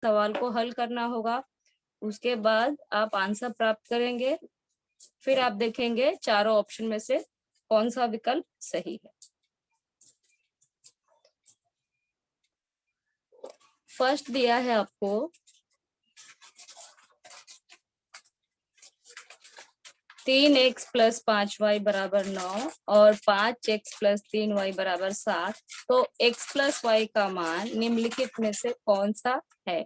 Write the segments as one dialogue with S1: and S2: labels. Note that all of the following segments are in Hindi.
S1: सवाल को हल करना होगा, उसके बाद आप आंसर प्राप्त करेंगे। फिर आप देखेंगे चारों ऑप्शन में से कौन सा विकल्प सही है। फर्स्ट दिया है आपको 3x + 5y = 9 और 5x + 3y = 7। तो x + y का मान निम्नलिखित में से कौन सा है।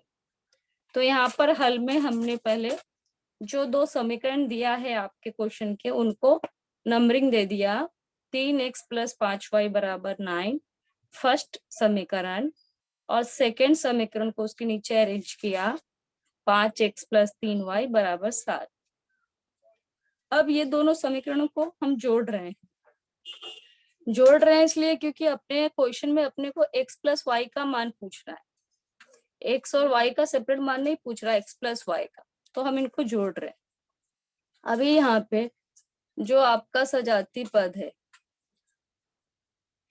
S1: तो यहाँ पर हल में हमने पहले जो दो समीकरण दिया है आपके क्वेश्चन के, उनको नंबरिंग दे दिया। 3x + 5y = 9 फर्स्ट समीकरण, और सेकेंड समीकरण को उसके नीचे अरेंज किया 5x + 3y = 7। अब ये दोनों समीकरणों को हम जोड़ रहे हैं इसलिए क्योंकि अपने क्वेश्चन में अपने को x + y का मान पूछ रहा है, x और y का सेपरेट मान नहीं पूछ रहा है, x + y का। तो हम इनको जोड़ रहे हैं। अभी यहाँ पे जो आपका सजाती पद है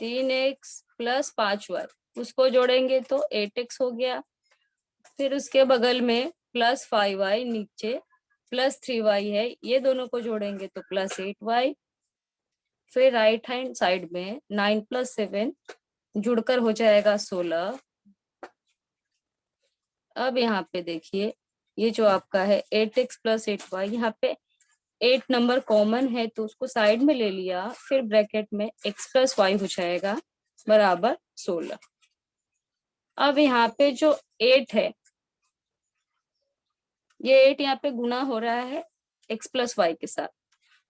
S1: 3x + 5y, उसको जोड़ेंगे तो 8x हो गया। फिर उसके बगल में +5y, नीचे +3y है, ये दोनों को जोड़ेंगे तो +8y। फिर राइट हैंड साइड में 9 + 7 जुड़कर हो जाएगा 16। अब यहाँ पे देखिए, ये जो आपका है 8x + 8y, यहाँ पे 8 नंबर कॉमन है तो उसको साइड में ले लिया, फिर ब्रैकेट में x + y हो जाएगा बराबर 16। अब यहाँ पे जो 8 है, ये 8 यहाँ पे गुना हो रहा है x + y के साथ,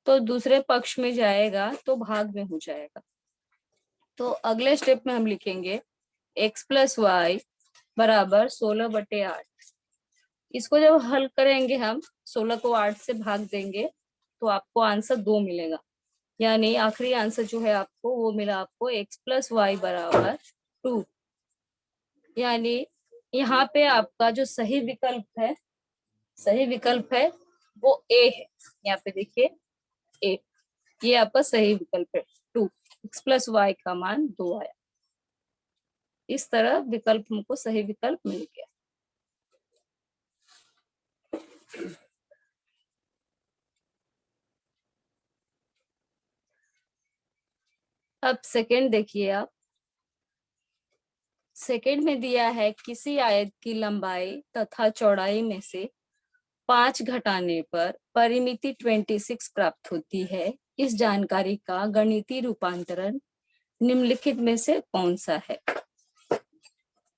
S1: तो दूसरे पक्ष में जाएगा तो भाग में हो जाएगा। तो अगले स्टेप में हम लिखेंगे x + y = 16/8। इसको जब हल करेंगे हम, 16 को 8 से भाग देंगे तो आपको आंसर 2 मिलेगा। यानी आखिरी आंसर जो है आपको वो मिला आपको x + y = 2। यानी यहाँ पे आपका जो सही विकल्प है वो A है। यहाँ पे देखिए A, ये आपका सही विकल्प है 2। x + y का मान 2 आया। इस तरह विकल्प हमको सही विकल्प मिल गया। अब सेकंड देखिए आप, सेकंड में दिया है किसी आयत की लंबाई तथा चौड़ाई में से 5 घटाने पर परिमिति 26 प्राप्त होती है। इस जानकारी का गणितीय रूपांतरण निम्नलिखित में से कौन सा है।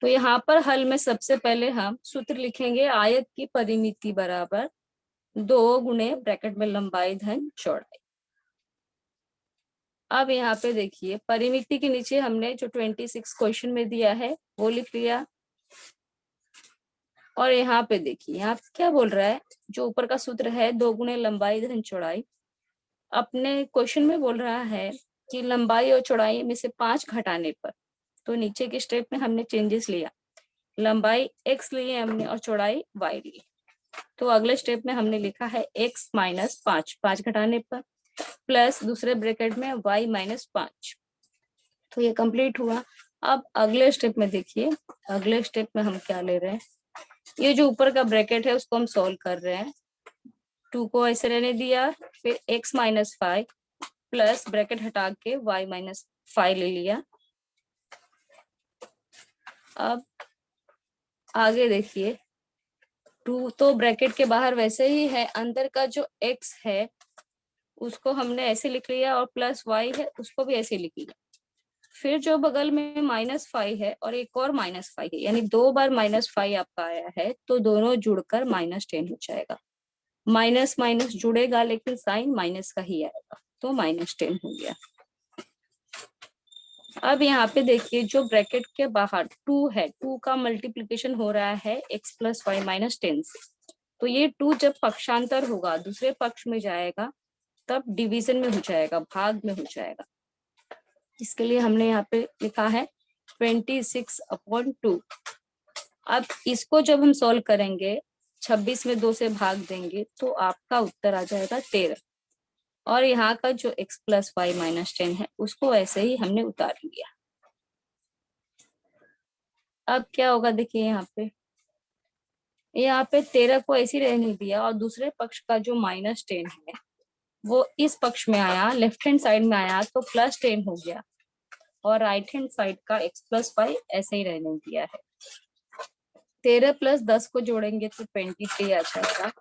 S1: तो यहाँ पर हल में सबसे पहले हम सूत्र लिखेंगे, आयत की परिमिति बराबर 2 गुणे ब्रैकेट में लंबाई धन चौड़ाई। अब यहाँ पे देखिए परिमिति के नीचे हमने जो 26 क्वेश्चन में दिया है वो लिख लिया, और यहाँ पे देखिए यहाँ पे क्या बोल रहा है, जो ऊपर का सूत्र है 2 गुणे लंबाई धन चौड़ाई, अपने क्वेश्चन में बोल रहा है कि लंबाई और चौड़ाई में से 5 घटाने पर। तो नीचे के स्टेप में हमने चेंजेस लिया, लंबाई x लिए हमने और चौड़ाई y लिए। तो अगले स्टेप में हमने लिखा है x - 5, 5 घटाने पर, प्लस दूसरे ब्रैकेट में y - 5। तो ये कंप्लीट हुआ। अब अगले स्टेप में देखिए, अगले स्टेप में हम क्या ले रहे हैं, ये जो ऊपर का ब्रैकेट है उसको हम सॉल्व कर रहे हैं। 2 को ऐसे रहने दिया, फिर x - 5 प्लस ब्रैकेट हटा के y - 5 ले लिया। अब आगे देखिए 2 तो ब्रैकेट के बाहर वैसे ही है, अंदर का जो x है उसको हमने ऐसे लिख लिया, और प्लस y है उसको भी ऐसे लिख लिया। फिर जो बगल में -5 है और एक और -5 है, यानी 2 बार -5 आपका आया है, तो दोनों जुड़कर -10 हो जाएगा। माइनस माइनस जुड़ेगा लेकिन साइन माइनस का ही आएगा, तो -10 हो गया। अब यहाँ पे देखिए जो ब्रैकेट के बाहर 2 है, 2 का मल्टीप्लीकेशन हो रहा है x + y - 10 से। तो ये 2 जब पक्षांतर होगा, दूसरे पक्ष में जाएगा, तब डिवीजन में हो जाएगा, भाग में हो जाएगा। इसके लिए हमने यहाँ पे लिखा है 26/2। अब इसको जब हम सॉल्व करेंगे, 26 में 2 से भाग देंगे तो आपका उत्तर आ जाएगा 13। और यहाँ का जो x + y - 10 है उसको ऐसे ही हमने उतार लिया। अब क्या होगा देखिए यहाँ पे यहाँ पे 13 को ऐसे ही रहने दिया और दूसरे पक्ष का जो -10 है वो इस पक्ष में आया, लेफ्ट हैंड साइड में आया तो +10 हो गया, और राइट हैंड साइड का x+5 ऐसे ही रहने दिया है। 13 + 10 को जोड़ेंगे तो 23 आ जाएगा,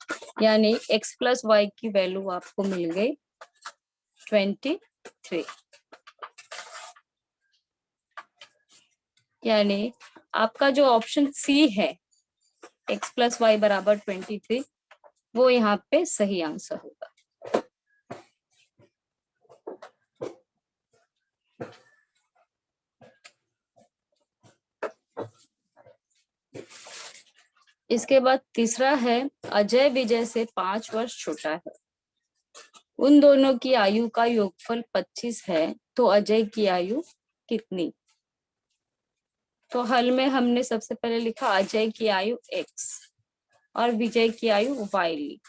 S1: यानी x+y की वैल्यू आपको मिल गई 23। यानी आपका जो ऑप्शन सी है x+y बराबर 23, वो यहाँ पे सही आंसर होगा। इसके बाद तीसरा है, अजय विजय से 5 वर्ष छोटा है, उन दोनों की आयु का योगफल 25 है, तो अजय की आयु कितनी। तो हल में हमने सबसे पहले लिखा अजय की आयु x और विजय की आयु y ली।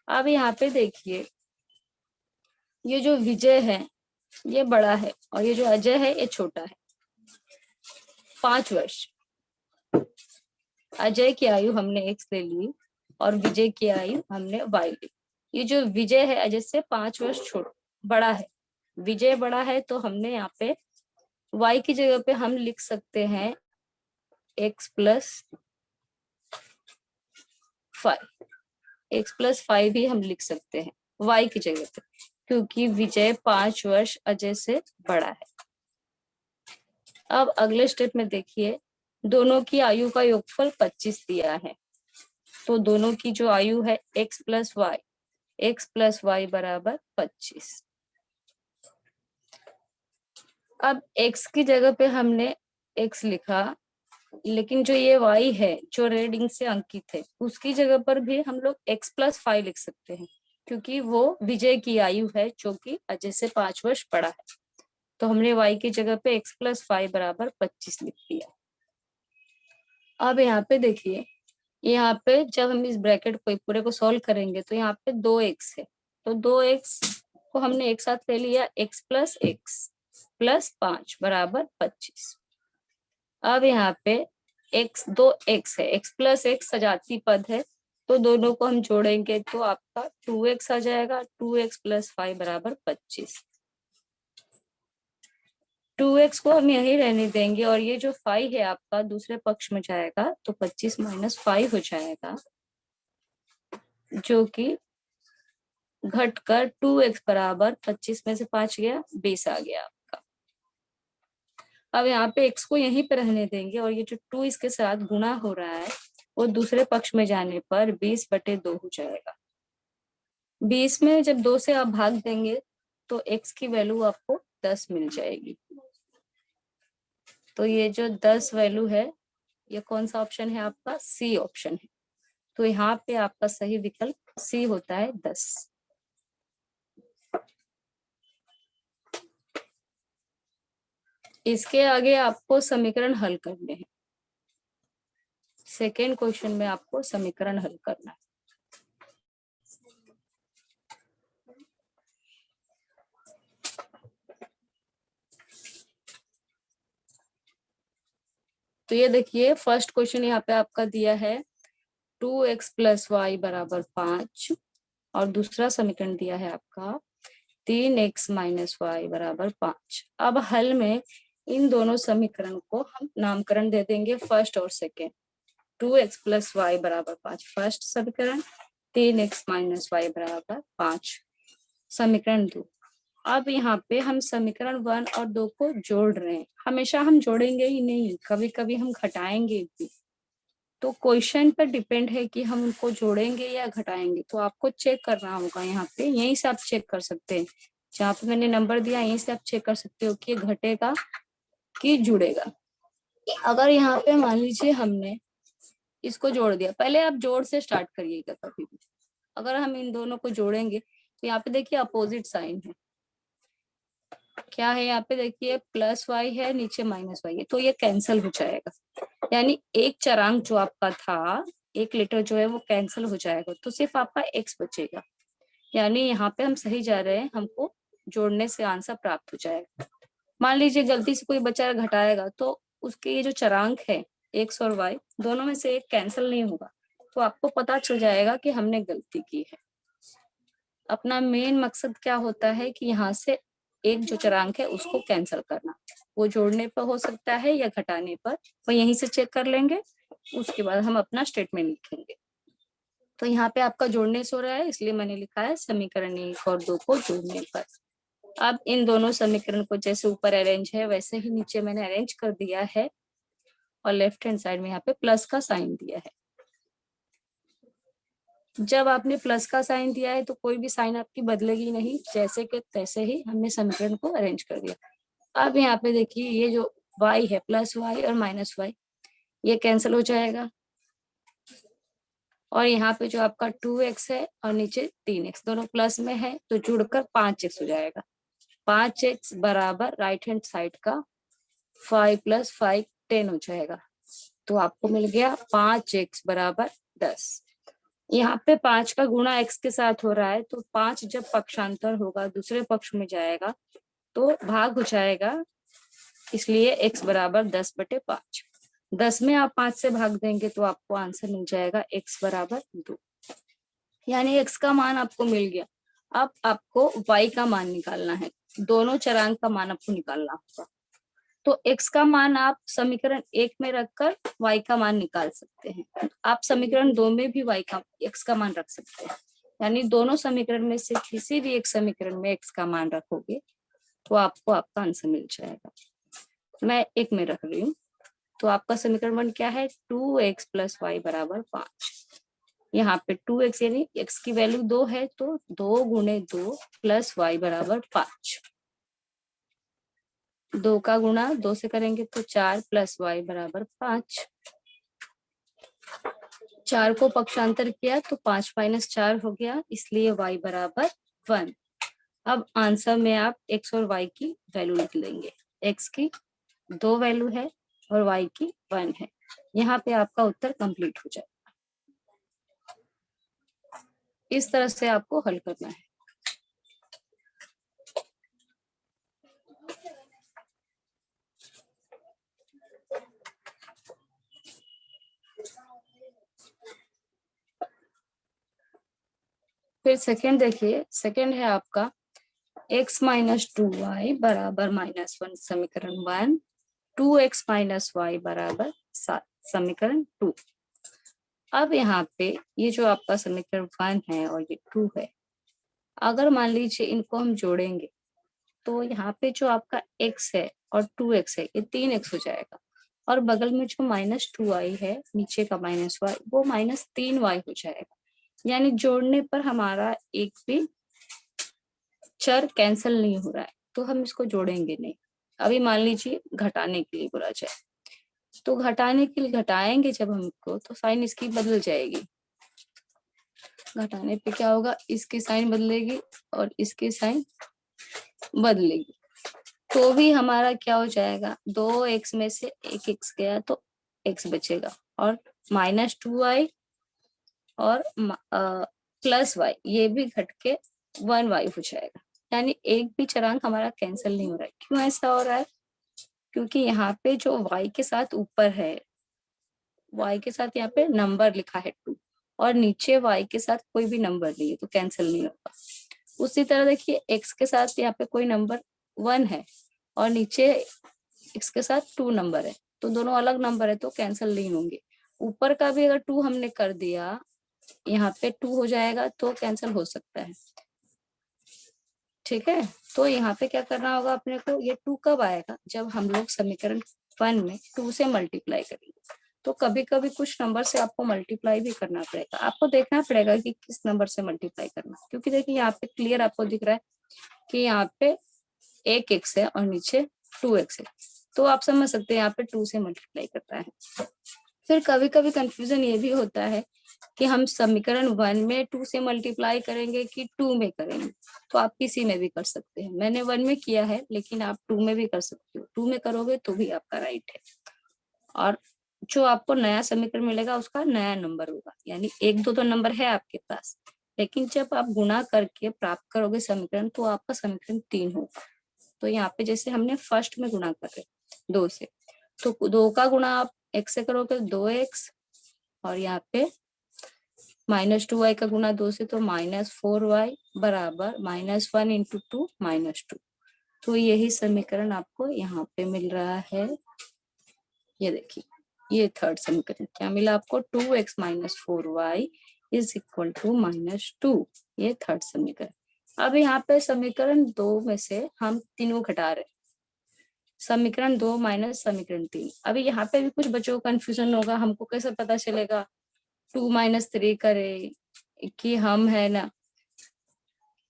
S1: अब यहाँ पे देखिए, ये जो विजय है ये बड़ा है और ये जो अजय है ये छोटा है। 5 वर्ष, अजय की आयु हमने x ले ली और विजय की आयु हमने y ली। ये जो विजय है अजय से 5 वर्ष बड़ा है, विजय बड़ा है, तो हमने यहाँ पे y की जगह पे हम लिख सकते हैं x+5 भी हम लिख सकते हैं y की जगह पे, क्योंकि विजय 5 वर्ष अजय से बड़ा है। अब अगले स्टेप में देखिए, दोनों की आयु का योगफल 25 दिया है, तो दोनों की जो आयु है x+y बराबर 25। अब x की जगह पे हमने x लिखा, लेकिन जो ये y है जो रेड इंक से अंकित है उसकी जगह पर भी हम लोग x+5 लिख सकते हैं, क्योंकि वो विजय की आयु है जो कि अजय से 5 वर्ष बड़ा है। तो हमने y की जगह पे x+5 बराबर 25 लिख दिया। अब यहाँ पे देखिए, यहाँ पे जब हम इस ब्रैकेट को पूरे को सॉल्व करेंगे तो यहाँ पे 2x है, तो 2x को हमने एक साथ ले लिया, x+x+5 बराबर 25। अब यहाँ पे x है, x+x सजाती पद है, तो दोनों को हम जोड़ेंगे तो आपका 2x आ जाएगा, 2x+5 बराबर 25। 2x को हम यही रहने देंगे और ये जो 5 है आपका दूसरे पक्ष में जाएगा, तो 25 - 5 हो जाएगा, जो कि घटकर 2x बराबर 25 में से 5 गया 20 आ गया आपका। अब यहाँ पे x को यहीं पे रहने देंगे और ये जो 2 इसके साथ गुणा हो रहा है वो दूसरे पक्ष में जाने पर 20/2 हो जाएगा। 20 में जब 2 से आप भाग देंगे तो x की वैल्यू आपको 10 मिल जाएगी। तो ये जो 10 वैल्यू है ये कौन सा ऑप्शन है आपका, सी ऑप्शन है। तो यहाँ पे आपका सही विकल्प सी होता है 10। इसके आगे आपको समीकरण हल करने हैं। सेकेंड क्वेश्चन में आपको समीकरण हल करना है। तो ये देखिए, फर्स्ट क्वेश्चन यहाँ पे आपका दिया है 2x+y बराबर 5 और दूसरा समीकरण दिया है आपका 3x - y बराबर 5। अब हल में इन दोनों समीकरण को हम नामकरण दे देंगे फर्स्ट और सेकेंड। 2x+y बराबर 5 फर्स्ट समीकरण, 3x - y बराबर 5 समीकरण 2। अब यहाँ पे हम समीकरण 1 और 2 को जोड़ रहे हैं। हमेशा हम जोड़ेंगे ही नहीं, कभी कभी हम घटाएंगे भी, तो क्वेश्चन पर डिपेंड है कि हम उनको जोड़ेंगे या घटाएंगे। तो आपको चेक करना होगा, यहाँ पे यहीं से आप चेक कर सकते हैं, जहाँ पे मैंने नंबर दिया यहीं से आप चेक कर सकते हो कि घटेगा कि जुड़ेगा। अगर यहाँ पे मान लीजिए हमने इसको जोड़ दिया, पहले आप जोड़ से स्टार्ट करिएगा कभी भी। अगर हम इन दोनों को जोड़ेंगे तो यहाँ पे देखिए अपोजिट साइन है, क्या है यहाँ पे देखिए +y है, नीचे -y है, तो ये कैंसिल हो जाएगा। यानी एक चरांक जो आपका था, एक लेटर जो है वो कैंसिल हो जाएगा, तो सिर्फ आपका x बचेगा। यानी यहाँ पे हम सही जा रहे हैं, हमको जोड़ने से आंसर प्राप्त हो जाएगा। मान लीजिए गलती से कोई बच्चा घटाएगा तो उसके ये जो चरांक है एक्स और वाई दोनों में से एक कैंसिल नहीं होगा, तो आपको पता चल जाएगा कि हमने गलती की है। अपना मेन मकसद क्या होता है कि यहाँ से एक जो चरांक है उसको कैंसिल करना, वो जोड़ने पर हो सकता है या घटाने पर, वो यहीं से चेक कर लेंगे, उसके बाद हम अपना स्टेटमेंट लिखेंगे। तो यहाँ पे आपका जोड़ने से हो रहा है, इसलिए मैंने लिखा है समीकरण 1 और 2 को जोड़ने पर। अब इन दोनों समीकरण को जैसे ऊपर अरेंज है वैसे ही नीचे मैंने अरेंज कर दिया है, और लेफ्ट हैंड साइड में यहाँ पे प्लस का साइन दिया है। जब आपने प्लस का साइन दिया है तो कोई भी साइन आपकी बदलेगी नहीं, जैसे के तैसे ही हमने समीकरण को अरेंज कर दिया। अब यहाँ पे देखिए ये जो y है, प्लस वाई और माइनस वाई, ये कैंसिल हो जाएगा, और यहाँ पे जो आपका 2x है और नीचे 3x दोनों प्लस में है, तो जुड़कर 5x हो जाएगा। 5x बराबर राइट हैंड साइड का 5 + 5 10 हो जाएगा। तो आपको मिल गया 5x बराबर 10। यहाँ पे 5 का गुणा x के साथ हो रहा है, तो 5 जब पक्षांतर होगा दूसरे पक्ष में जाएगा तो भाग हो जाएगा, इसलिए x बराबर 10/5। 10 में आप 5 से भाग देंगे तो आपको आंसर मिल जाएगा x बराबर 2। यानी x का मान आपको मिल गया। अब आपको y का मान निकालना है, दोनों चरांक का मान आपको निकालना होगा। तो x का मान आप समीकरण 1 में रखकर y का मान निकाल सकते हैं। आप समीकरण 2 में भी x का मान रख सकते हैं, यानी दोनों समीकरण में से किसी भी एक समीकरण में x का मान रखोगे तो आपको आपका आंसर मिल जाएगा। मैं 1 में रख रही हूँ, तो आपका समीकरण 1 क्या है, 2x + y बराबर 5। यहाँ पे 2x यानी x की वैल्यू 2 है, तो 2 × 2 + y बराबर 5। 2 का गुणा 2 से करेंगे तो 4 + y बराबर 5। 4 को पक्षांतर किया तो 5 - 4 हो गया, इसलिए y बराबर 1। अब आंसर में आप x और y की वैल्यू लिख लेंगे। x की 2 वैल्यू है और y की 1 है। यहाँ पे आपका उत्तर कंप्लीट हो जाएगा। इस तरह से आपको हल करना है। फिर सेकंड देखिए, सेकंड है आपका x - 2y बराबर -1 समीकरण 1, 2x - y बराबर 7 समीकरण 2। अब यहाँ पे ये जो आपका समीकरण 1 है और ये 2 है, अगर मान लीजिए इनको हम जोड़ेंगे तो यहाँ पे जो आपका x है और 2x है, ये 3x हो जाएगा, और बगल में जो -2y है नीचे का -y, वो -3y हो जाएगा। यानी जोड़ने पर हमारा एक भी चर कैंसिल नहीं हो रहा है, तो हम इसको जोड़ेंगे नहीं। अभी मान लीजिए घटाने के लिए बोला जाए, तो घटाने के लिए घटाएंगे जब हम इसको, तो साइन इसकी बदल जाएगी। घटाने पे क्या होगा, इसकी साइन बदलेगी और इसकी साइन बदलेगी, तो भी हमारा क्या हो जाएगा, 2x में से एक x गया तो x बचेगा, और -2y और +y ये भी घट के 1y हो जाएगा। यानी एक भी चरांक हमारा कैंसिल नहीं हो रहा है। क्यों ऐसा हो रहा है, क्योंकि यहाँ पे जो y के साथ ऊपर है, y के साथ यहाँ पे नंबर लिखा है 2, और नीचे y के साथ कोई भी नंबर नहीं है, तो कैंसिल नहीं होगा। उसी तरह देखिए x के साथ यहाँ पे कोई नंबर 1 है और नीचे x के साथ 2 नंबर है, तो दोनों अलग नंबर है तो कैंसिल नहीं होंगे। ऊपर का भी अगर 2 हमने कर दिया, यहाँ पे 2 हो जाएगा तो कैंसिल हो सकता है। ठीक है, तो यहाँ पे क्या करना होगा अपने को, ये 2 कब आएगा, जब हम लोग समीकरण 1 में 2 से मल्टीप्लाई करेंगे। तो कभी कभी कुछ नंबर से आपको मल्टीप्लाई भी करना पड़ेगा, आपको देखना पड़ेगा कि किस नंबर से मल्टीप्लाई करना, क्योंकि देखिए यहाँ पे क्लियर आपको दिख रहा है कि यहाँ पे एक x है और नीचे 2x है, तो आप समझ सकते हैं यहाँ पे 2 से मल्टीप्लाई करता है। फिर कभी कभी कंफ्यूजन ये भी होता है कि हम समीकरण 1 में 2 से मल्टीप्लाई करेंगे कि 2 में करेंगे, तो आप किसी में भी कर सकते हैं। मैंने 1 में किया है, लेकिन आप 2 में भी कर सकते हो। 2 में करोगे तो भी आपका राइट है, और जो आपको नया समीकरण मिलेगा उसका नया नंबर होगा। यानी 1 2 तो नंबर है आपके पास, लेकिन जब आप गुणा करके प्राप्त करोगे समीकरण, तो आपका समीकरण 3 होगा। तो यहाँ पे जैसे हमने फर्स्ट में गुणा कर रहे 2 से, तो 2 का गुणा आप x से करोगे 2x और यहाँ पे -2y का गुना 2 से तो -4y बराबर -1 इंटू 2 -2। तो यही समीकरण आपको यहाँ पे मिल रहा है। ये देखिए, ये थर्ड समीकरण क्या मिला आपको, 2x - 4y is equal to -2। ये थर्ड समीकरण। अब यहाँ पे समीकरण 2 में से हम तीनों घटा रहे हैं, समीकरण 2 माइनस समीकरण 3। अभी यहाँ पे भी कुछ बच्चों को कंफ्यूजन होगा, हमको कैसे पता चलेगा 2 - 3 करे कि हम है ना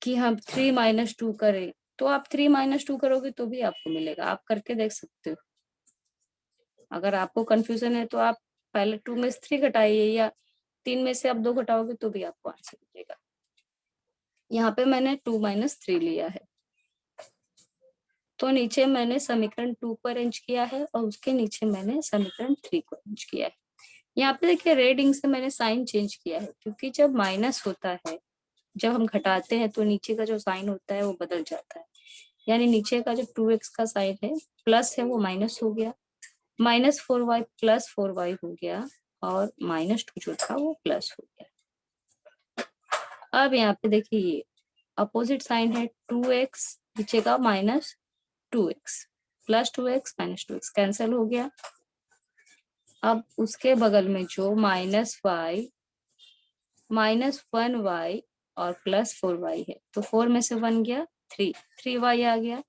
S1: कि हम 3 - 2 करें। तो आप 3 - 2 करोगे तो भी आपको मिलेगा, आप करके देख सकते हो। अगर आपको कंफ्यूजन है तो आप पहले 2 में से 3 घटाइए, या 3 में से आप 2 घटाओगे तो भी आपको आंसर मिलेगा। यहाँ पे मैंने 2 - 3 लिया है, तो नीचे मैंने समीकरण 2 को अरेंज किया है और उसके नीचे मैंने समीकरण 3 को अरेंज किया है। यहाँ पे देखिए रेड इंक से मैंने साइन चेंज किया है, क्योंकि जब माइनस होता है, जब हम घटाते हैं तो नीचे का जो साइन होता है वो बदल जाता है। यानी नीचे का जो 2x का साइन है प्लस है वो माइनस हो गया, -4y + 4y हो गया, और -2 जो था वो प्लस हो गया। अब यहाँ पे देखिए ये अपोजिट साइन है, 2x नीचे का -2x + 2x - 2x कैंसिल हो गया। अब उसके बगल में जो -y -1y और +4y है, तो 4 में से 1 गया 3y आ गया।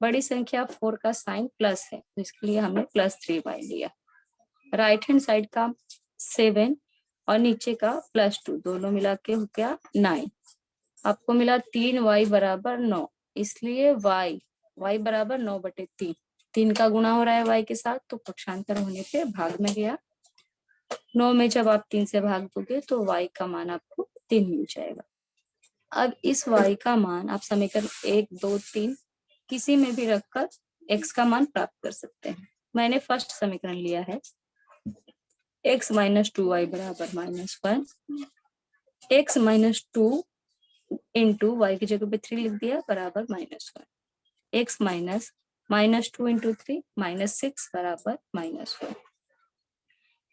S1: बड़ी संख्या 4 का साइन प्लस है, तो इसके लिए हमने +3y लिया। राइट हैंड साइड का 7 और नीचे का +2 दोनों मिला के हो गया 9। आपको मिला 3y बराबर 9, इसलिए y बराबर 9/3। 3 का गुणा हो रहा है y के साथ, तो पक्षांतर होने पे भाग में गया। 9 में जब आप 3 से भाग दोगे तो y का मान आपको 3 मिल जाएगा। अब इस y का मान आप समीकरण 1, 2, 3 किसी में भी रखकर x का मान प्राप्त कर सकते हैं। मैंने फर्स्ट समीकरण लिया है, x - 2y बराबर -1, x - 2 इंटू y की जगह पे 3 लिख दिया बराबर -1, x -2 इंटू 3 -6 बराबर -1।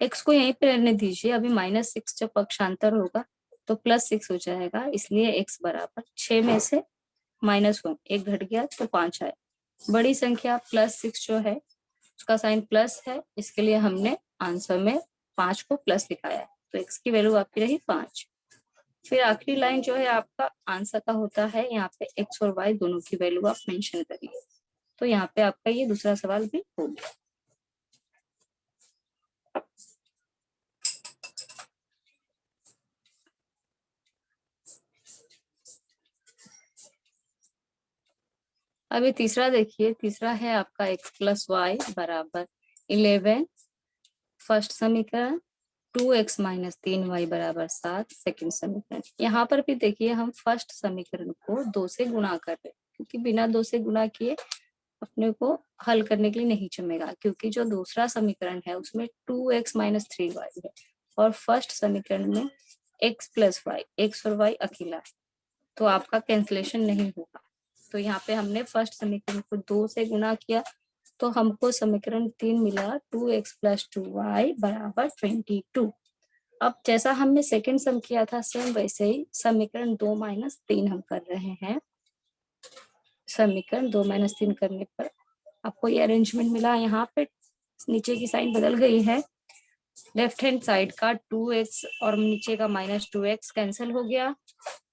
S1: x को यहीं पे रहने दीजिए, अभी -6 जब पक्षांतर होगा तो +6 हो जाएगा, इसलिए x बराबर 6 में से -1 एक घट गया तो 5 आया। बड़ी संख्या +6 जो है उसका साइन प्लस है, इसके लिए हमने आंसर में 5 को प्लस दिखाया है, तो x की वैल्यू आपकी रही 5। फिर आखिरी लाइन जो है आपका आंसर का होता है, यहाँ पे x और y दोनों की वैल्यू आप मेंशन करिए। तो यहाँ पे आपका ये दूसरा सवाल भी हो गया। अभी तीसरा देखिए, तीसरा है आपका x + y बराबर 11, फर्स्ट समीकरण। 2x - 3y बराबर 7 सेकेंड समीकरण। यहाँ पर भी देखिए हम फर्स्ट समीकरण को 2 से गुणा कर रहे हैं, क्योंकि बिना 2 से गुणा किए अपने को हल करने के लिए नहीं जमेगा, क्योंकि जो दूसरा समीकरण है उसमें 2x - 3y है और फर्स्ट समीकरण में x + y, x और y अकेला है, तो आपका कैंसिलेशन नहीं होगा। तो यहाँ पे हमने फर्स्ट समीकरण को 2 से गुणा किया तो हमको समीकरण 3 मिला, 2x + 2y बराबर 22। अब जैसा हमने सेकंड सम किया था सेम वैसे ही समीकरण 2 - 3 हम कर रहे हैं। समीकरण 2 - 3 करने पर आपको ये अरेंजमेंट मिला। यहाँ पे नीचे की साइन बदल गई है, लेफ्ट हैंड साइड का 2x और नीचे का -2x कैंसिल हो गया।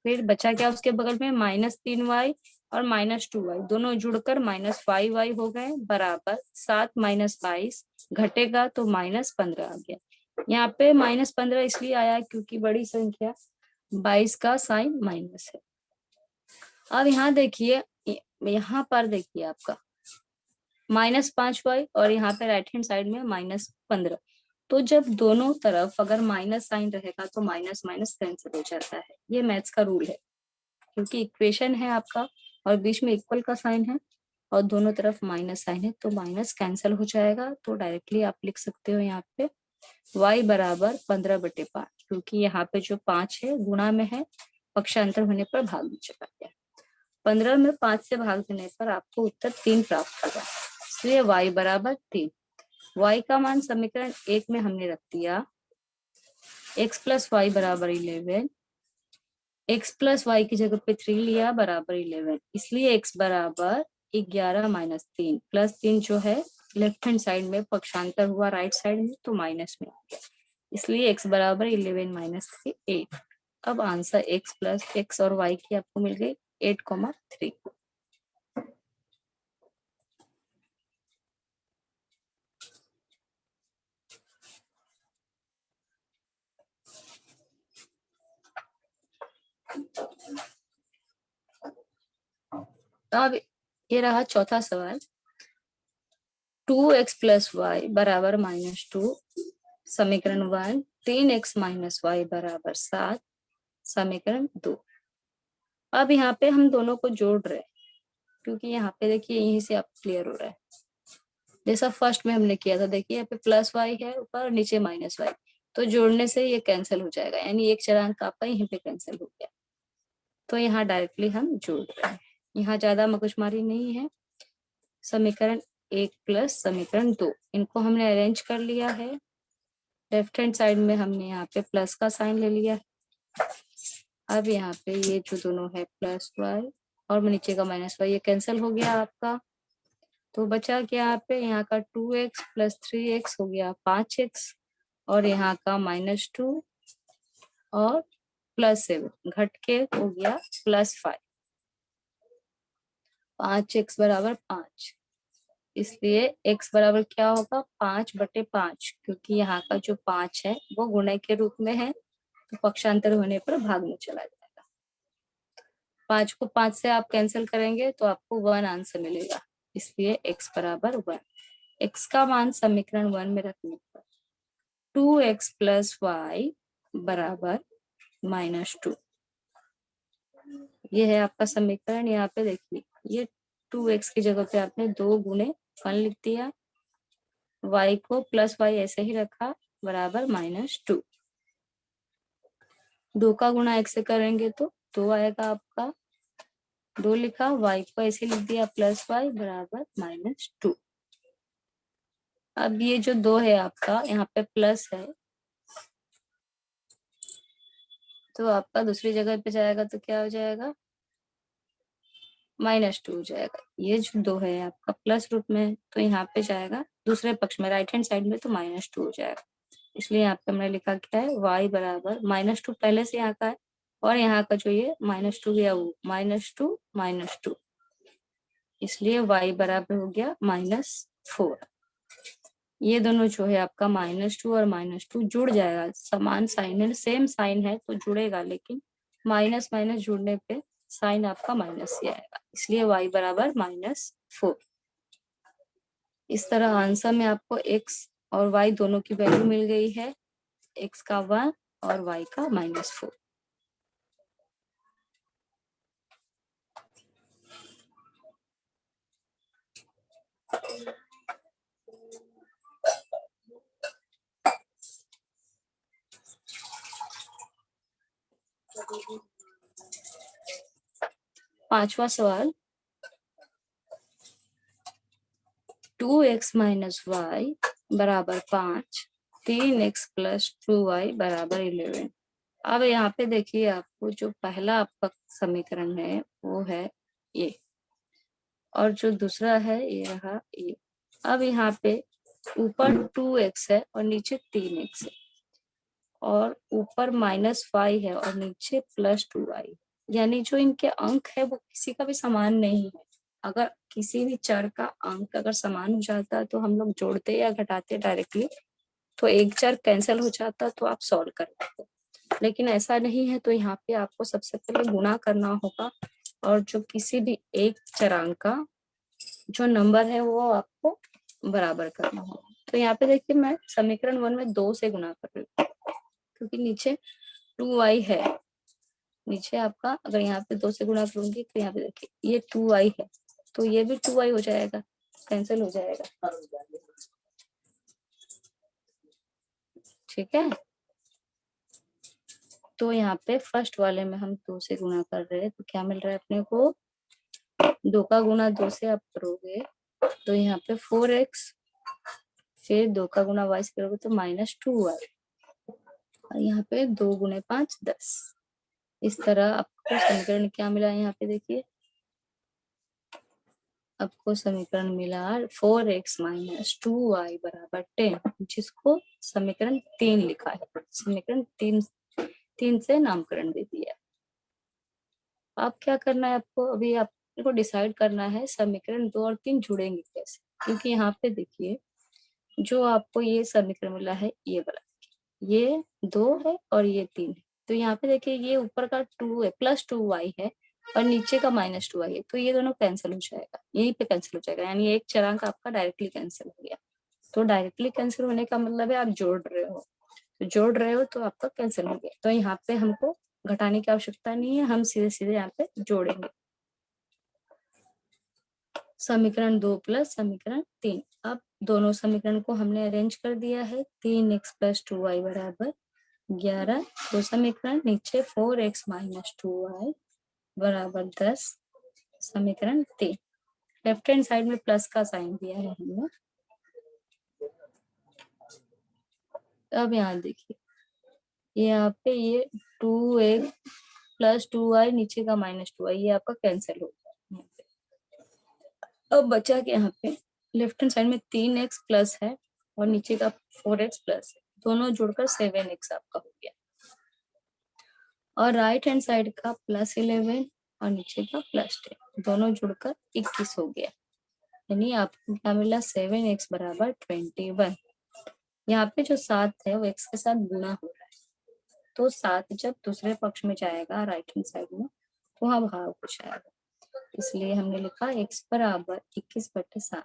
S1: फिर बचा क्या उसके बगल में, -3y और -2y दोनों जुड़कर -5y हो गए बराबर 7 - 22 घटेगा तो -15 आ गया। यहाँ पे -15 इसलिए आया क्योंकि बड़ी संख्या 22 का साइन माइनस है। अब यहाँ देखिए, यहाँ पर देखिए आपका -5y और यहाँ पे राइट हैंड साइड में -15। तो जब दोनों तरफ अगर माइनस साइन रहेगा तो माइनस माइनस कैंसिल हो जाता है। ये मैथ्स का रूल है, क्योंकि इक्वेशन है आपका और बीच में इक्वल का साइन है और दोनों तरफ माइनस साइन है, तो माइनस कैंसिल हो जाएगा। तो डायरेक्टली आप लिख सकते हो यहाँ पे y बराबर 15/5, क्योंकि यहाँ पे जो 5 है गुणा में है, पक्षांतर होने पर भाग में चला गया। 15 में 5 से भाग देने पर आपको उत्तर 3 प्राप्त होगा, इसलिए y बराबर 3। y का मान समीकरण 1 में हमने रख दिया, x प्लस वाई बराबर 11, x प्लस वाई की जगह पे 3 लिया बराबर 11, इसलिए x बराबर 11 माइनस 3 प्लस 3 जो है लेफ्ट हैंड साइड में पक्षांतर हुआ राइट साइड में तो माइनस में आ गया, इसलिए x बराबर 11 माइनस 3 8। अब आंसर x प्लस x और y की आपको मिल गई 8,3। तो अब ये रहा चौथा सवाल, 2x प्लस वाई बराबर -2 समीकरण 1, 3x माइनस वाई बराबर 7 समीकरण 2। अब यहाँ पे हम दोनों को जोड़ रहे हैं, क्योंकि यहाँ पे देखिए यहीं से आप क्लियर हो रहा है, जैसा फर्स्ट में हमने किया था। देखिए यहाँ पे प्लस वाई है ऊपर, नीचे माइनस वाई, तो जोड़ने से ये कैंसिल हो जाएगा, यानी एक चरांक आपका यहीं पे कैंसिल हो गया। तो यहाँ डायरेक्टली हम जोड़ रहे हैं, यहाँ ज्यादा मगजमारी नहीं है। समीकरण 1 प्लस समीकरण 2, इनको हमने अरेंज कर लिया है। लेफ्ट हैंड साइड में हमने यहाँ पे प्लस का साइन ले लिया है। अब यहाँ पे ये जो दोनों है प्लस वाई और नीचे का माइनस वाई, ये कैंसिल हो गया आपका, तो बचा क्या यहाँ पे, यहाँ का 2x प्लस 3x हो गया 5x, और यहाँ का -2 और +7 घट के हो गया +5। 5x बराबर 5, इसलिए x बराबर क्या होगा 5/5, क्योंकि यहाँ का जो 5 है वो गुणे के रूप में है, तो पक्षांतर होने पर भाग में चला जाएगा। 5 को 5 से आप कैंसिल करेंगे तो आपको 1 आंसर मिलेगा, इसलिए x बराबर 1। x का मान समीकरण 1 में रखने पर 2x प्लस वाई बराबर -2, ये है आपका समीकरण। यहाँ पे देखिए ये 2x की जगह पे आपने 2 गुणे 1 लिख दिया, y को प्लस वाई ऐसे ही रखा बराबर -2। 2 का गुणा x से करेंगे तो 2 आएगा आपका, 2 लिखा, y को ऐसे लिख दिया प्लस वाई बराबर -2। अब ये जो 2 है आपका यहाँ पे प्लस है, तो आपका दूसरी जगह पे जाएगा तो क्या हो जाएगा, -2 हो जाएगा। ये जो 2 है आपका प्लस रूप में है, तो यहाँ पे जाएगा दूसरे पक्ष में राइट हैंड साइड में, तो -2 हो जाएगा। इसलिए यहाँ पे हमने लिखा क्या है, y बराबर -2 पहले से यहाँ का है, और यहाँ का जो ये -2 गया वो -2 -2, इसलिए y बराबर हो गया -4। ये दोनों जो है आपका -2 और -2 जुड़ जाएगा, समान साइन है, सेम साइन है तो जुड़ेगा, लेकिन माइनस माइनस जुड़ने पे साइन आपका माइनस ही आएगा, इसलिए y बराबर -4। इस तरह आंसर में आपको x और y दोनों की वैल्यू मिल गई है, x का 1 और y का -4। पांचवा सवाल, 2x माइनस वाई बराबर 5, 3x प्लस 2y बराबर 11। अब यहाँ पे देखिए आपको जो पहला आपका समीकरण है वो है ये, और जो दूसरा है ये रहा ये। अब यहाँ पे ऊपर 2x है और नीचे 3x है, और ऊपर -5 है और नीचे +2y, यानी जो इनके अंक है वो किसी का भी समान नहीं है। अगर किसी भी चर का अंक अगर समान हो जाता है तो हम लोग जोड़ते या घटाते डायरेक्टली, तो एक चर कैंसिल हो जाता तो आप सॉल्व कर लेते, लेकिन ऐसा नहीं है। तो यहाँ पे आपको सबसे पहले गुणा करना होगा, और जो किसी भी एक चरांक का जो नंबर है वो आपको बराबर करना होगा। तो यहाँ पे देखिए मैं समीकरण 1 में 2 से गुणा कर रही हूँ, क्योंकि नीचे 2y है, नीचे आपका अगर यहाँ पे 2 से गुणा करूंगी तो यहाँ पे देखिए ये 2y है, तो ये भी 2y हो जाएगा, कैंसिल हो जाएगा, ठीक है। तो यहाँ पे फर्स्ट वाले में हम 2 से गुणा कर रहे हैं, तो क्या मिल रहा है अपने को, 2 का गुणा 2 से आप करोगे तो यहाँ पे 4x फिर 2 का गुना y से करोगे तो -2y, और यहाँ पे 2 गुणे 5 10। इस तरह आपको समीकरण क्या मिला यहाँ पे देखिए, आपको समीकरण मिला 4x - 2y = 10, जिसको समीकरण 3 लिखा है। समीकरण 3 से नामकरण दे दिया। आप क्या करना है, आपको अभी आपको डिसाइड करना है समीकरण 2 और 3 जुड़ेंगे कैसे, क्योंकि यहाँ पे देखिए जो आपको ये समीकरण मिला है ये वाला, ये 2 है और ये 3 है। तो यहाँ पे देखिए ये ऊपर का 2 है, +2y है, और नीचे का -2y है, तो ये दोनों कैंसिल हो जाएगा, यहीं पे कैंसिल हो जाएगा, यानी एक चरांक आपका डायरेक्टली कैंसिल हो गया। तो डायरेक्टली कैंसिल होने का मतलब है आप जोड़ रहे हो, तो जोड़ रहे हो तो आपका कैंसिल हो गया। तो यहाँ पे हमको घटाने की आवश्यकता नहीं है, हम सीधे सीधे यहाँ पे जोड़ेंगे। समीकरण 2 प्लस समीकरण 3। अब दोनों समीकरण को हमने अरेंज कर दिया है। 3x + 2y = 11। दो समीकरण नीचे 4x - 2y = 10। समीकरण 3। लेफ्ट हैंड साइड में प्लस का साइन दिया है हमने। अब यहाँ देखिए, यहाँ पे ये 2x + 2y नीचे का -2y, ये आपका कैंसिल हो गया। अब बचा क्या यहाँ पे, लेफ्ट हैंड साइड में 3x प्लस है और नीचे का 4x प्लस है, दोनों जुड़कर 7x आपका हो गया। और राइट हैंड साइड का +11 और नीचे का +10, दोनों जुड़कर 21 हो गया। यानी आपको क्या मिला, 7x = 21। यहाँ पे जो 7 है वो x के साथ गुना हो रहा है, तो 7 जब दूसरे पक्ष में जाएगा राइट हैंड साइड में, तो वहाँ भाग हो जाएगा, इसलिए हमने लिखा x = 21/7।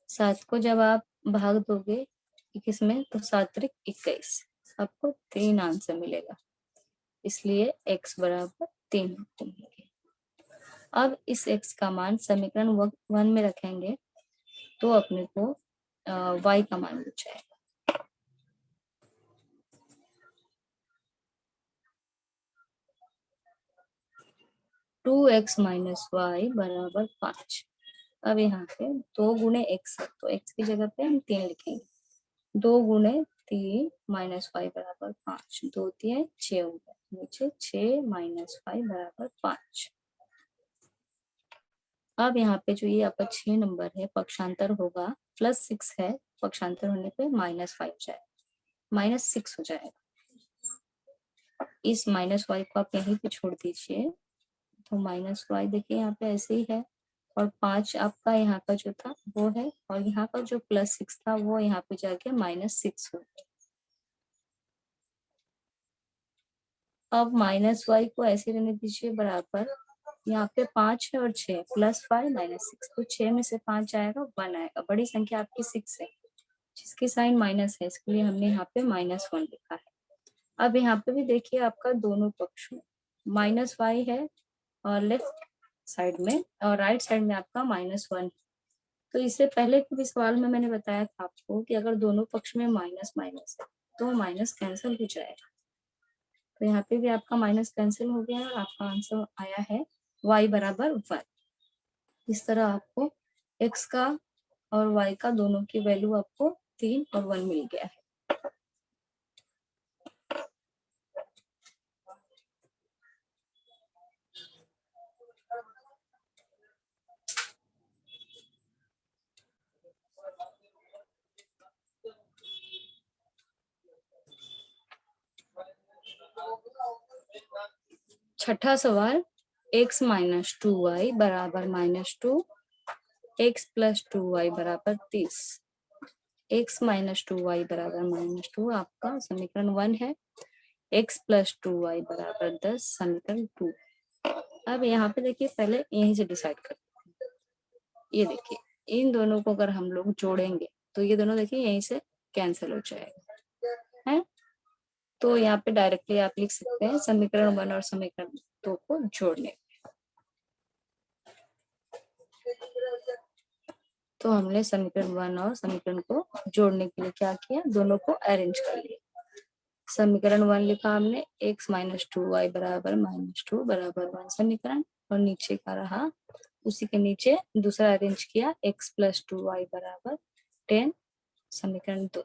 S1: 7 को जब आप भाग दोगे 21 में तो 7 त्रिक 21, आपको 3 आंसर मिलेगा, इसलिए x = 3 होंगे। अब इस x का मान समीकरण 1 में रखेंगे तो अपने को y का मान मिल जाएगा। Two X - y = 5। अब यहाँ पे 2 गुणे x है, तो x की जगह पे हम 3 लिखेंगे। 2 गुणे 3 - y = 5, 2 3 6 हो गया, नीचे 6 - y = 5। अब यहाँ पे जो ये आपका 6 नंबर है पक्षांतर होगा, +6 है, पक्षांतर होने पे -5 जाएगा, -6 हो जाएगा। इस -y को आप यहीं पे छोड़ दीजिए, तो -y देखिए यहाँ पे ऐसे ही है, और 5 आपका यहाँ का जो था वो है, और यहाँ का जो +6 था वो यहाँ पे जाके -6 हो गया। अब -y को ऐसे रहने दीजिए बराबर, यहाँ पे 5 है और 6, +5 -6, तो 6 में से 5 जाएगा 1 आएगा। बड़ी संख्या आपकी 6 है, जिसकी साइन माइनस है, इसके लिए हमने यहाँ पे -1 लिखा है। अब यहाँ पे भी देखिए आपका दोनों पक्ष में -y है, और लेफ्ट साइड में और राइट साइड में आपका -1। तो इससे पहले के भी सवाल में मैंने बताया था आपको कि अगर दोनों पक्ष में माइनस माइनस है तो माइनस कैंसिल हो जाएगा। तो यहाँ पे भी आपका माइनस कैंसिल हो गया और आपका आंसर आया है y = 1। इस तरह आपको x का और y का दोनों की वैल्यू आपको 3 और 1 मिल गया है। छठा सवाल, x - 2y = -2, x + 2y = 30। x - 2y = -2 आपका समीकरण 1 है, x + 2y = 10 समीकरण 2। अब यहाँ पे देखिए पहले यहीं से डिसाइड करते हैं। ये देखिए इन दोनों को अगर हम लोग जोड़ेंगे तो ये दोनों देखिए यहीं से कैंसिल हो जाएगा, है। तो यहाँ पे डायरेक्टली आप लिख सकते हैं समीकरण 1 और समीकरण 2 को जोड़ने। तो हमने समीकरण 1 और समीकरण को जोड़ने के लिए क्या किया, दोनों को अरेंज कर लिया। समीकरण 1 लिखा हमने, x - 2y = -2 = 1 समीकरण, और नीचे का रहा, उसी के नीचे दूसरा अरेंज किया, x + 2y = 10 समीकरण 2,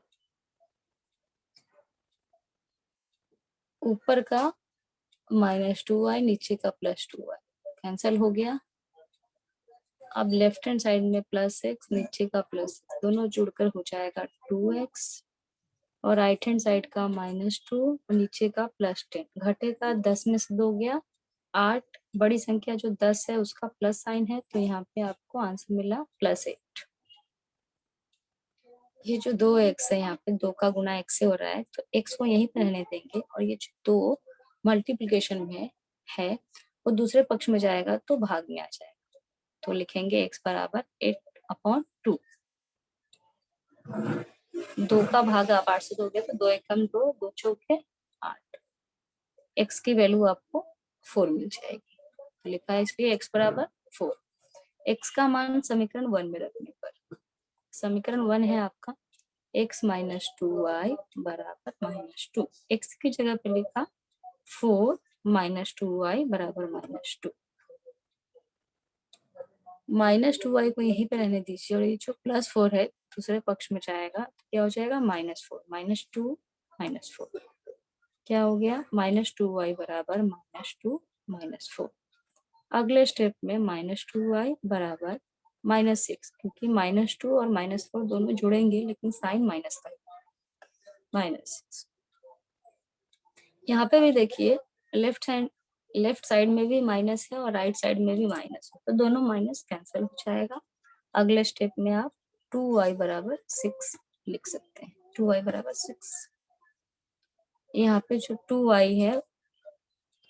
S1: ऊपर का -2y नीचे का +2y कैंसिल हो गया। अब लेफ्ट हैंड साइड में +x नीचे का +x दोनों जुड़कर हो जाएगा 2x और राइट हैंड साइड का -2 और नीचे का +10 घटेगा 10 में से 2 गया 8, बड़ी संख्या जो 10 है उसका प्लस साइन है तो यहाँ पे आपको आंसर मिला +8। ये जो 2x है यहाँ पे 2 का गुना x से हो रहा है तो x को यहीं पर रहने देंगे और ये जो 2 मल्टीप्लिकेशन में है वो दूसरे पक्ष में जाएगा तो भाग में आ जाएगा, तो लिखेंगे x बराबर 8/2। 2 का भाग आप 8 से दोगे तो 2 एकम 2, 2 चौके 8, x की वैल्यू आपको 4 मिल जाएगी, तो लिखा है इसलिए x बराबर 4। x का मान समीकरण 1 में रखने पर समीकरण 1 है आपका x माइनस 2y बराबर -2, x की जगह पे लिखा 4 माइनस 2y बराबर -2। -2y को यहीं पे रहने दीजिए और ये जो +4 है दूसरे पक्ष में जाएगा तो क्या हो जाएगा -4 -2 -4 क्या हो गया -2y बराबर -2 -4। अगले स्टेप में -2y बराबर -6 क्योंकि -2 और -4 दोनों जुड़ेंगे लेकिन साइन माइनस का -6। यहाँ पे भी देखिए लेफ्ट साइड में भी माइनस है और राइट साइड में भी माइनस है तो दोनों माइनस कैंसिल हो जाएगा। अगले स्टेप में आप 2y बराबर 6 लिख सकते हैं, 2y बराबर 6। यहाँ पे जो 2y है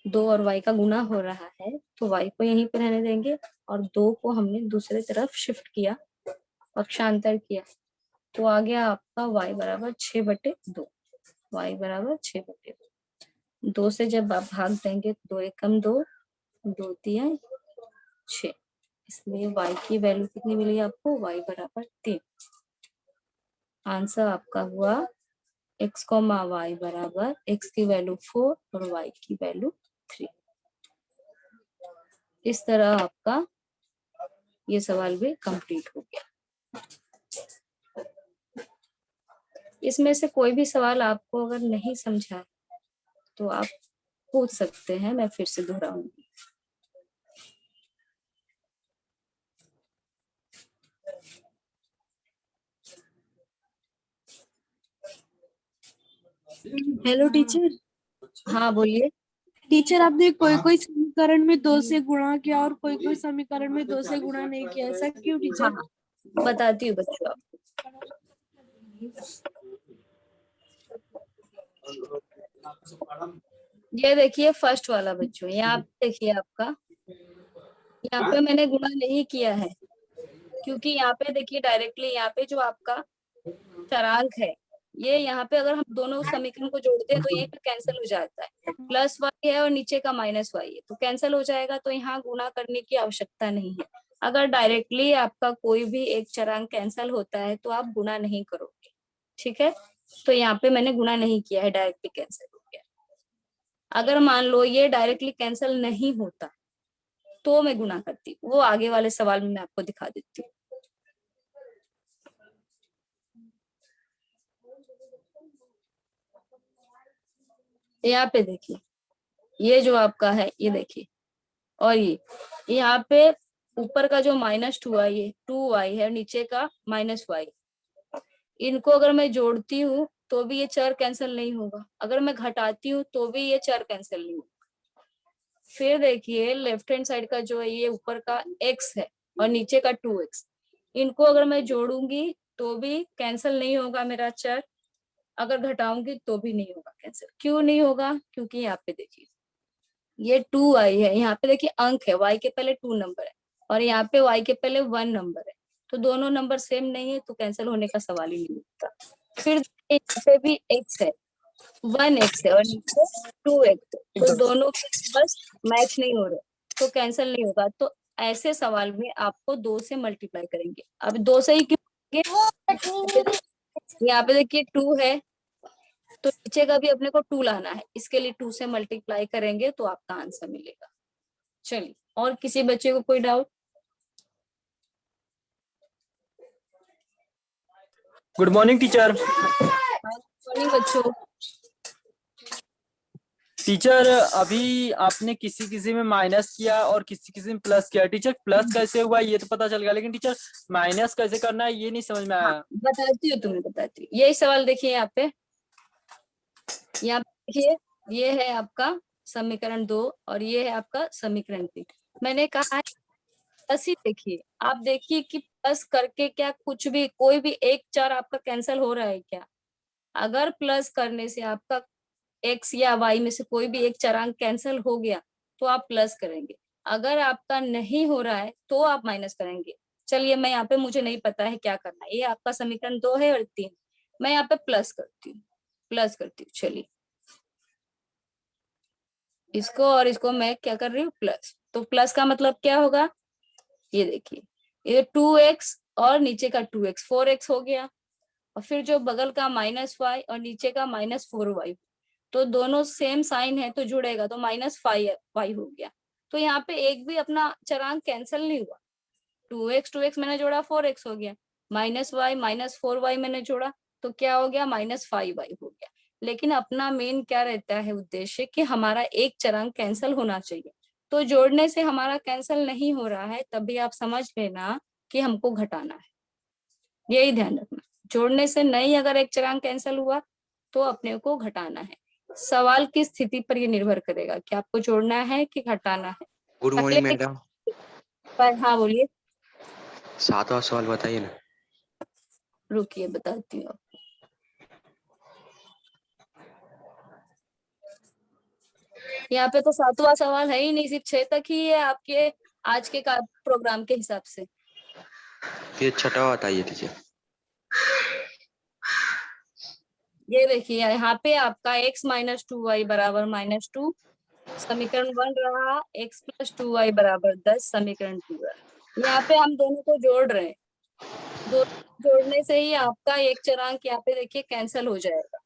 S1: 2 और y का गुना हो रहा है तो y को यहीं पे रहने देंगे और 2 को हमने दूसरे तरफ शिफ्ट किया, पक्षांतर किया तो आ गया आपका y बराबर 6/2, y बराबर 6/2। 2 से जब आप भाग देंगे तो 2 एकम 2, 2 तिया 6, इसलिए y की वैल्यू कितनी मिली आपको y बराबर 3। आंसर आपका हुआ x, y बराबर x की वैल्यू 4 और y की वैल्यू 3। इस तरह आपका ये सवाल भी कंप्लीट हो गया। इसमें से कोई भी सवाल आपको अगर नहीं समझा तो आप पूछ सकते हैं, मैं फिर से दोहराऊंगी।
S2: Hello teacher.
S1: हाँ बोलिए।
S2: टीचर आपने कोई कोई समीकरण में 2 से गुणा किया और कोई कोई समीकरण में 2 से गुणा नहीं किया, ऐसा क्यों टीचर?
S1: हाँ बताती हूँ बच्चों आपको। ये देखिए फर्स्ट वाला बच्चों, यहाँ पे देखिए आपका यहाँ पे मैंने गुणा नहीं किया है क्योंकि यहाँ पे देखिए डायरेक्टली यहाँ पे जो आपका चरांक है ये यहाँ पे अगर हम दोनों समीकरण को जोड़ते हैं तो यहीं पे कैंसिल हो जाता है, +y है और नीचे का -y है तो कैंसिल हो जाएगा, तो यहाँ गुणा करने की आवश्यकता नहीं है। अगर डायरेक्टली आपका कोई भी एक चरांक कैंसिल होता है तो आप गुणा नहीं करोगे, ठीक है। तो यहाँ पे मैंने गुणा नहीं किया है, डायरेक्टली कैंसिल हो गया। अगर मान लो ये डायरेक्टली कैंसिल नहीं होता तो मैं गुणा करती, वो आगे वाले सवाल में मैं आपको दिखा देती हूँ। यहाँ पे देखिए ये जो आपका है ये देखिए, और ये यहाँ पे ऊपर का जो -2y है 2y है, नीचे का -y, इनको अगर मैं जोड़ती हूँ तो भी ये चर कैंसिल नहीं होगा, अगर मैं घटाती हूँ तो भी ये चर कैंसिल नहीं होगा। फिर देखिए लेफ्ट हैंड साइड का जो है ये ऊपर का x है और नीचे का 2x, इनको अगर मैं जोड़ूंगी तो भी कैंसिल नहीं होगा मेरा चर, अगर घटाऊंगी तो भी नहीं होगा कैंसिल। क्यों नहीं होगा? क्योंकि यहाँ पे देखिए ये 2y है, यहाँ पे देखिए अंक है, y के पहले 2 नंबर है और यहाँ पे y के पहले 1 नंबर है, तो दोनों नंबर सेम नहीं है तो कैंसिल होने का सवाल ही नहीं उठता। फिर यहाँ पे भी x है, 1x है और नीचे 2x है, तो दोनों के नंबर मैच नहीं हो रहे तो कैंसिल नहीं होगा। तो ऐसे सवाल में आपको 2 से मल्टीप्लाई करेंगे। अब 2 से ही क्यों करेंगे? यहाँ पे देखिए 2 है तो नीचे का भी अपने को 2 लाना है, इसके लिए 2 से मल्टीप्लाई करेंगे तो आपका आंसर मिलेगा। चलिए, और किसी बच्चे को कोई doubt?
S3: Good morning teacher.
S1: Morning बच्चों।
S3: टीचर अभी आपने किसी किसी में माइनस किया और किसी किसी में प्लस किया। टीचर प्लस कैसे हुआ ये तो पता चल गया, लेकिन टीचर माइनस कैसे करना है ये नहीं समझ में आया।
S1: बताती हूँ, तुम्हें बताती हूँ। यही सवाल देखिए यहाँ पे देखिए, ये है आपका समीकरण 2 और ये है आपका समीकरण 3। मैंने कहा है प्लस ही देखिए, आप देखिए कि प्लस करके क्या कुछ भी कोई भी एक चार आपका कैंसिल हो रहा है क्या? अगर प्लस करने से आपका एक्स या वाई में से कोई भी एक चरांक कैंसिल हो गया तो आप प्लस करेंगे। अगर आपका नहीं हो रहा है तो आप माइनस करेंगे। चलिए, मैं यहाँ पे मुझे नहीं पता है क्या करना है। ये आपका समीकरण 2 है और 3, मैं यहाँ पे प्लस करती हूँ। चलिए, इसको और इसको मैं क्या कर रही हूँ, प्लस। तो प्लस का मतलब क्या होगा, ये देखिए, ये 2x और नीचे का 2x 4x हो गया, और फिर जो बगल का -y और नीचे का -4y, तो दोनों सेम साइन है तो जुड़ेगा, तो -5y हो गया। तो यहाँ पे एक भी अपना चरांक कैंसिल नहीं हुआ। 2x मैंने जोड़ा 4x हो गया, -y -4y मैंने जोड़ा तो क्या हो गया, -5y हो गया। लेकिन अपना मेन क्या रहता है उद्देश्य कि हमारा एक चरांक कैंसिल होना चाहिए। तो जोड़ने से हमारा कैंसिल नहीं हो रहा है तभी आप समझ लेना कि हमको घटाना है, यही ध्यान रखना। जोड़ने से नहीं अगर एक चरांक कैंसिल हुआ तो अपने को घटाना है। सवाल की स्थिति पर ये निर्भर करेगा कि आपको जोड़ना है कि घटाना है।
S4: गुड
S1: पहले
S4: मॉर्निंग मैडम।
S1: हाँ बोलिए।
S4: 7वां सवाल बताइए ना।
S1: रुकिए बताती हूँ। यहाँ पे तो 7वां सवाल है ही नहीं, सिर्फ 6 तक ही है आपके आज के प्रोग्राम के हिसाब से।
S4: ये 6वां बताइए टीचर।
S1: ये देखिए यहाँ पे आपका x -2y बराबर -2 समीकरण 1 रहा, x + 2y बराबर 10 समीकरण 2 रहा। यहाँ पे हम दोनों को जोड़ रहे हैं, दो जोड़ने से ही आपका एक चरांक यहाँ पे देखिए कैंसिल हो जाएगा।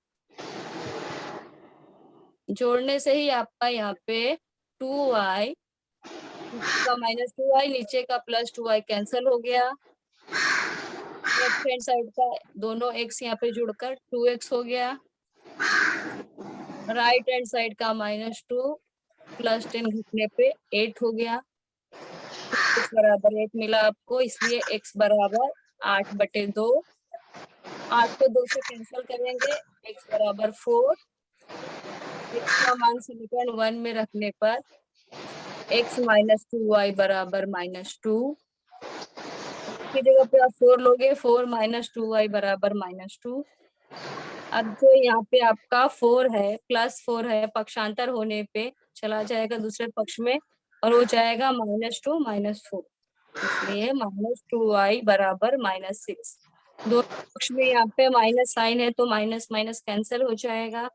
S1: जोड़ने से ही आपका यहाँ पे 2y का -2y नीचे का +2y कैंसिल हो गया। लेफ्ट हैंड साइड का दोनों x यहाँ पे जुड़कर 2x हो गया। राइट हैंड साइड का -2 +10 घटने पे 8 हो गया। x बराबर 8 मिला आपको, इसलिए x बराबर 8/2। 8 को 2 से कैंसिल करेंगे, x बराबर 4। x का मान समीकरण 1 में रखने पर x -2y बराबर -2 की जगह पे आप 4 लोगे, 4 -2y बराबर -2। अब जो यहाँ पे आपका 4 है +4 है, पक्षांतर होने पे चला जाएगा दूसरे पक्ष में और हो जाएगा -2 -4, इसलिए -2y बराबर -6। दोनों पक्ष में यहाँ पे माइनस साइन है तो माइनस माइनस कैंसिल हो जाएगा।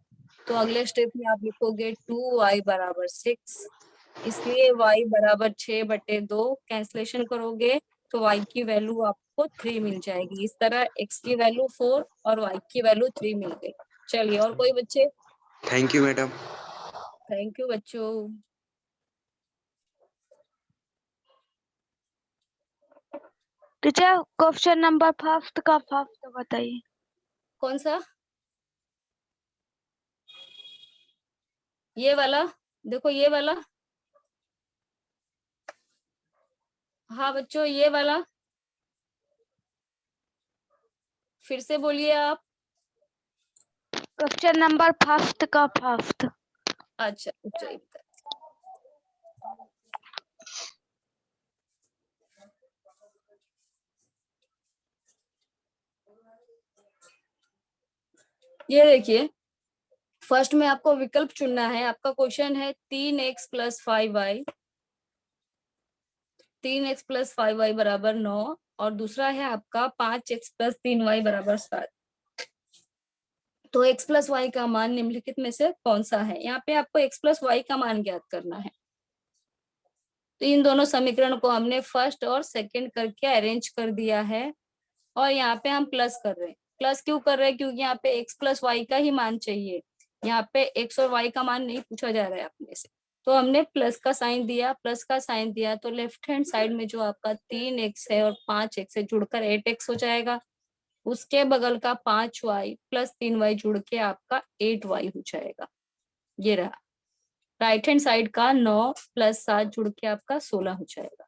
S1: तो अगले स्टेप में आप लिखोगे 2y बराबर 6, इसलिए y बराबर 6/2 कैंसिलेशन करोगे तो y की वैल्यू आपको 3 मिल जाएगी। इस तरह x की वैल्यू 4 और y की वैल्यू 3 मिल गई। चलिए, और कोई बच्चे?
S4: Thank you madam.
S1: Thank you बच्चों।
S2: टीचर क्वेश्चन नंबर 5 का 5 तो बताइए।
S1: कौन सा? ये वाला देखो, ये वाला। हाँ बच्चों, ये वाला फिर से बोलिए आप।
S2: क्वेश्चन नंबर 5 का 5।
S1: अच्छा, ऊंचाई बता। ये देखिए, फर्स्ट में आपको विकल्प चुनना है। आपका क्वेश्चन है 3x + 5y, 3x + 5y बराबर 9, और दूसरा है आपका 5x + 3y बराबर 7। तो x + y का मान निम्नलिखित में से कौन सा है? यहाँ पे आपको x + y का मान ज्ञात करना है। तो इन दोनों समीकरण को हमने फर्स्ट और सेकंड करके अरेंज कर दिया है, और यहाँ पे हम प्लस कर रहे हैं। प्लस क्यों कर रहे हैं? क्योंकि यहाँ पे x + y का ही मान चाहिए, यहाँ पे x और y का मान नहीं पूछा जा रहा है अपने से। तो हमने प्लस का साइन दिया, तो लेफ्ट हैंड साइड में जो आपका 3x है और 5x है जुड़कर 8x हो जाएगा। उसके बगल का 5y प्लस 3y जुड़ के आपका 8y हो जाएगा। ये रहा। राइट हैंड साइड का 9 प्लस 7 जुड़ के आपका 16 हो जाएगा।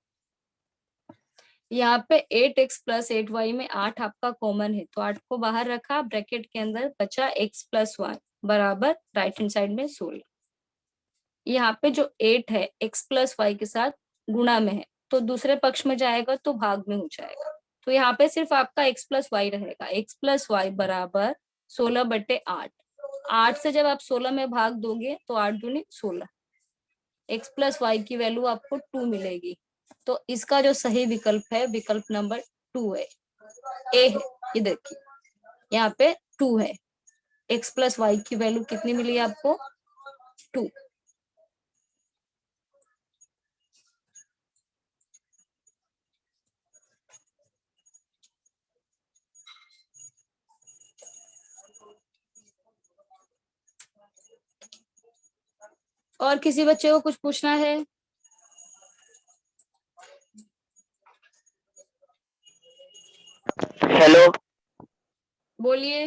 S1: यहाँ पे 8x प्लस 8y में 8 आपका कॉमन है, तो 8 को बाहर रखा, ब्रैकेट के अंदर बचा x प्लस y बराबर राइट हैंड साइड में 16। यहाँ पे जो 8 है x प्लस y के साथ गुणा में है, तो दूसरे पक्ष में जाएगा तो भाग में हो जाएगा। तो यहाँ पे सिर्फ आपका x प्लस वाई रहेगा। x प्लस वाई बराबर 16/8। 8 से जब आप 16 में भाग दोगे तो 8 दूनी 16। x प्लस वाई की वैल्यू आपको 2 मिलेगी। तो इसका जो सही विकल्प है विकल्प नंबर 2 है, ए है। ये देखिए यहाँ पे 2 है। x प्लस वाई की वैल्यू कितनी मिली आपको? 2। और किसी बच्चे को कुछ पूछना है?
S5: हेलो
S1: बोलिए।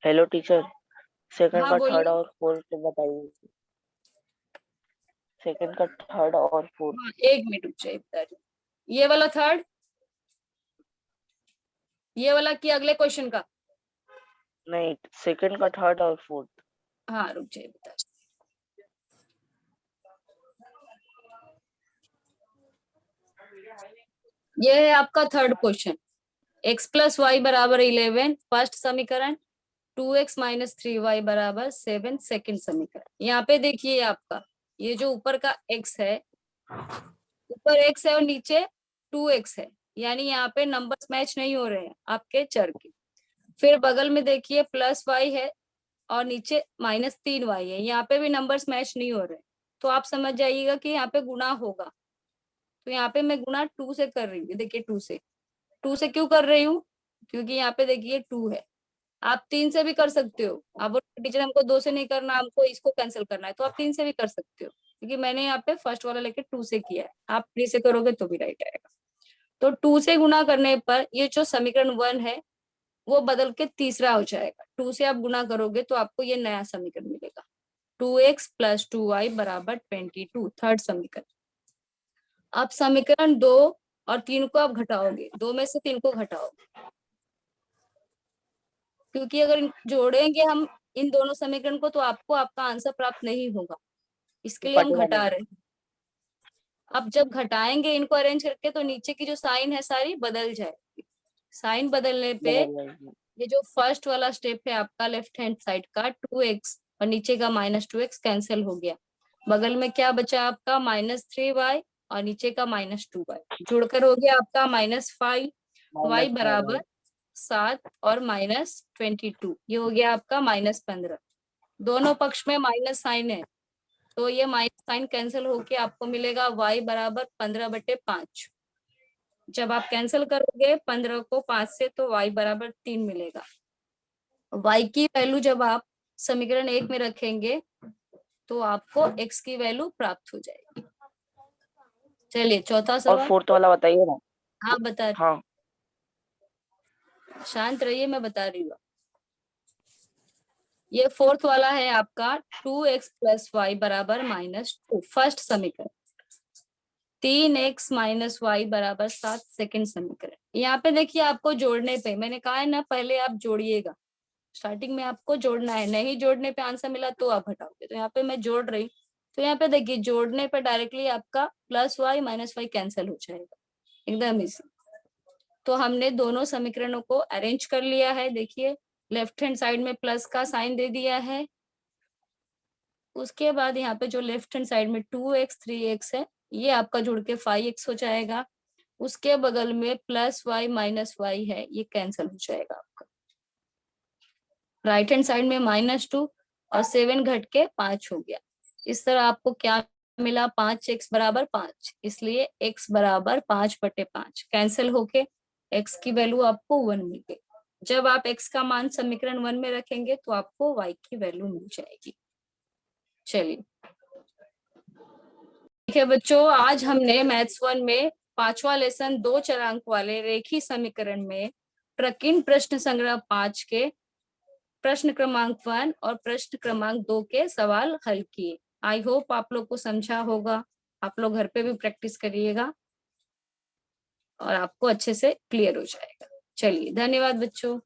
S5: हेलो टीचर, सेकंड
S1: हाँ
S5: का
S1: बोलिए।
S5: थर्ड और फोर्थ बताइए। सेकंड का थर्ड और फोर्थ।
S1: हाँ, 1 मिनट रुक जाइए, बता रही हूँ। ये वाला थर्ड, ये वाला कि अगले क्वेश्चन का?
S5: नहीं, सेकंड का थर्ड और फोर्थ।
S1: हाँ रुक जाइए, बता रही हूँ। ये है आपका third question. x plus Y बराबर 11 फर्स्ट समीकरण, 2x माइनस 3y बराबर 7 सेकेंड समीकरण। यहाँ पे देखिए आपका ये जो ऊपर का x है, ऊपर x है और नीचे 2x है, यानी यहाँ पे नंबर्स मैच नहीं हो रहे हैं आपके चर के। फिर बगल में देखिए प्लस y है और नीचे माइनस 3y है, यहाँ पे भी नंबर्स मैच नहीं हो रहे। तो आप समझ जाइएगा कि यहाँ पे गुणा होगा। तो यहाँ पे मैं गुणा 2 से कर रही हूँ। देखिए 2 से क्यों कर रही हूँ? क्योंकि यहाँ पे देखिए 2 है। आप 3 से भी कर सकते हो। आप टीचर हमको 2 से नहीं करना, हमको इसको कैंसिल करना है, तो आप 3 से भी कर सकते हो, क्योंकि मैंने यहाँ पे फर्स्ट वाला लेके 2 से किया है। आप 3 से करोगे तो भी राइट आएगा। तो 2 से गुणा करने पर ये जो समीकरण 1 है वो बदल के तीसरा हो जाएगा। 2 से आप गुणा करोगे तो आपको ये नया समीकरण मिलेगा, 2x प्लस 2y बराबर 22, थर्ड समीकरण। अब समीकरण 2 और 3 को आप घटाओगे, 2 में से 3 को घटाओगे, क्योंकि अगर जोड़ेंगे हम इन दोनों समीकरण को तो आपको आपका आंसर प्राप्त नहीं होगा, इसके लिए हम घटा रहे हैं। अब जब घटाएंगे इनको अरेंज करके तो नीचे की जो साइन है सारी बदल जाएगी। साइन बदलने पे ये जो फर्स्ट वाला स्टेप है आपका लेफ्ट हैंड साइड का 2x और नीचे का -2x कैंसिल हो गया। बगल में क्या बचा आपका -3y और नीचे का -2y, जुड़कर हो गया आपका -5, y बराबर 7 और -22, ये हो गया आपका -15। दोनों पक्ष में माइनस साइन है, तो ये माइनस साइन कैंसिल होके आपको मिलेगा y बराबर 15/5। जब आप कैंसिल करोगे 15 को 5 से तो y बराबर 3 मिलेगा। y की वैल्यू जब आप समीकरण 1 में रखेंगे तो आपको x की वैल्यू प्राप्त हो जाएगी। चलिए चौथा
S5: और
S1: सवाल।
S5: फोर्थ वाला बताइए ना।
S1: हाँ बता रही
S5: हाँ,
S1: हूँ। शांत रहिए, मैं बता रही हूँ। ये फोर्थ वाला है आपका 2x प्लस वाई बराबर -2, फर्स्ट समीकरण। 3x माइनस वाई बराबर 7, सेकेंड समीकरण। यहाँ पे देखिए आपको जोड़ने पे, मैंने कहा है ना पहले आप जोड़िएगा, स्टार्टिंग में आपको जोड़ना है, नहीं जोड़ने पे आंसर मिला तो आप हटाओगे। तो यहाँ पे मैं जोड़ रही, तो यहाँ पे देखिए जोड़ने पे डायरेक्टली आपका plus Y minus Y cancel हो जाएगा, एकदम इजी। तो हमने दोनों समीकरणों को अरेंज कर लिया है। देखिए लेफ्ट हैंड साइड में प्लस का साइन दे दिया है, उसके बाद यहाँ पे जो लेफ्ट हैंड साइड में 2x 3x है ये आपका जुड़ के 5x हो जाएगा। उसके बगल में प्लस वाई माइनस वाई है, ये कैंसिल हो जाएगा आपका। राइट हैंड साइड में -2 और 7 घट के 5 हो गया। इस तरह आपको क्या मिला? 5x बराबर 5, इसलिए x बराबर 5/5 कैंसिल होके x की वैल्यू आपको 1 मिल गई। जब आप x का मान समीकरण 1 में रखेंगे तो आपको y की वैल्यू मिल जाएगी। चलिए ठीक है बच्चों, आज हमने मैथ्स 1 में 5वां लेसन 2 चरांक वाले रेखीय समीकरण में प्रकीर्णन प्रश्न संग्रह 5 के प्रश्न क्रमांक 1 और प्रश्न क्रमांक 2 के सवाल हल किए। आई होप आप लोग को समझा होगा। आप लोग घर पे भी प्रैक्टिस करिएगा और आपको अच्छे से क्लियर हो जाएगा। चलिए, धन्यवाद बच्चों।